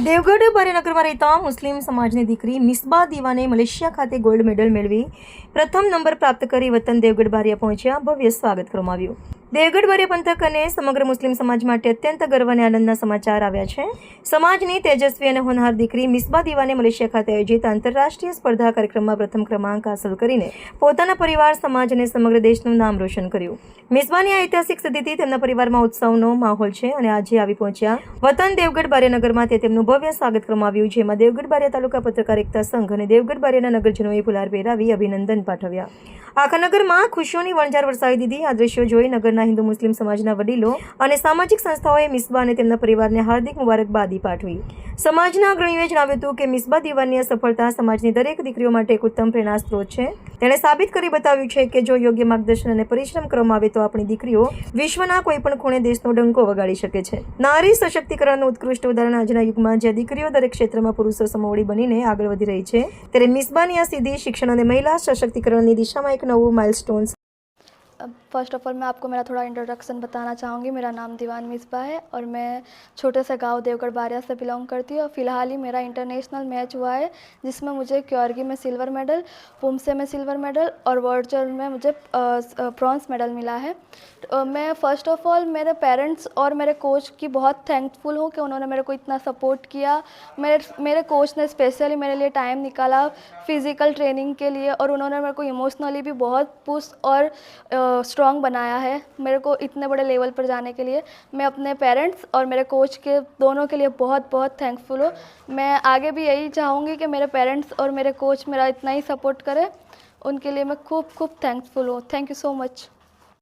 દેવગઢ બારેનગરમાં રહેતા મુસ્લિમ સમાજની દીકરી મિસબા દીવાને મલેશિયા ખાતે ગોલ્ડ મેડલ મેળવી પ્રથમ નંબર પ્રાપ્ત કરી વતન દેવગઢ બારિયા પહોંચ્યા ભવ્ય સ્વાગત કરવામાં આવ્યું। દેવગઢ બારિયા પંથક અને સમગ્ર મુસ્લિમ સમાજ માટે અત્યંત ગર્વ અને આનંદના સમાચાર આવ્યા છે। સમાજની તેજસ્વી અને હોનહાર દીકરી મિસબા દીવાને મલેશિયા ખાતે આયોજિત આંતરરાષ્ટ્રીય સ્પર્ધા કાર્યક્રમમાં પ્રથમ ક્રમાંક હાંસલ કરીને પોતાના પરિવાર, સમાજ અને સમગ્ર દેશનું નામ રોશન કર્યું। મિસબાની ઐતિહાસિક સિદ્ધિથી તેમના પરિવારમાં ઉત્સવનો માહોલ છે અને આજે આવી પહોંચ્યા વતન દેવગઢ બારિયાનગરમાં તે તેમનું ભવ્ય સ્વાગત કરવામાં આવ્યું, જેમાં દેવગઢ બારિયા તાલુકા પત્રકાર એકતા સંઘ અને દેવગઢ બારિયાના નગરજનોએ ફુલાર પહેરાવી અભિનંદન પાઠવ્યા। આખા નગરમાં ખુશીઓની વણઝાર વરસાવી દીધી। આ દ્રશ્યો જોઈ નગરના હિન્દુ મુસ્લિમ સમાજના વડીલો અને સામાજિક સંસ્થાઓએ મિસબા અને તેમના પરિવારને હાર્દિક મુબારકબાદી પાઠવી। સમાજના અગ્રણીઓએ જણાવ્યું હતું કે મિસબા દીવાની આ સફળતા સમાજની દરેક દીકરીઓ માટે એક ઉત્તમ પ્રેરણા સ્ત્રોત છે। તેણે સાબિત કરી બતાવ્યું છે કે જો યોગ્ય માર્ગદર્શન અને પરિશ્રમ કરવામાં આવે તો આપણી દીકરીઓ વિશ્વના કોઈપણ ખૂણે દેશનો ડંકો વગાડી શકે છે। નારી સશક્તિકરણનું ઉત્કૃષ્ટ ઉદાહરણ આજના યુગમાં જ્યાં દીકરીઓ દરેક ક્ષેત્રમાં પુરુષો સમોવડી બનીને આગળ વધી રહી છે, ત્યારે મિસબાની આ સિદ્ધિ શિક્ષણ અને મહિલા સશક્તિકરણની દિશામાં એક નવું માઇલસ્ટોન। फर्स्ट ऑफ ऑल मैं आपको मेरा थोड़ा इंट्रोडक्शन बताना चाहूँगी। मेरा नाम दीवान मिसबा है और मैं छोटे से गांव देवगढ़ बारिया से बिलोंग करती हूँ। फ़िलहाल ही मेरा इंटरनेशनल मैच हुआ है जिसमें मुझे क्योर्गी में सिल्वर मेडल, पुमसे में सिल्वर मेडल और वर्चुअल में मुझे ब्रॉन्ज मेडल मिला है। तो मैं फ़र्स्ट ऑफ ऑल मेरे पेरेंट्स और मेरे कोच की बहुत थैंकफुल हूँ कि उन्होंने मेरे को इतना सपोर्ट किया। मेरे कोच ने स्पेशली मेरे लिए टाइम निकाला फ़िज़िकल ट्रेनिंग के लिए और उन्होंने मेरे को इमोशनली भी बहुत पुश और स्ट्रॉन्ग बनाया है मेरे को इतने बड़े लेवल पर जाने के लिए। मैं अपने पेरेंट्स और मेरे कोच के दोनों के लिए बहुत बहुत थैंकफुल हूँ। मैं आगे भी यही चाहूँगी कि मेरे पेरेंट्स और मेरे कोच मेरा इतना ही सपोर्ट करें, उनके लिए मैं खूब खूब थैंकफुल हूँ। Thank you so much.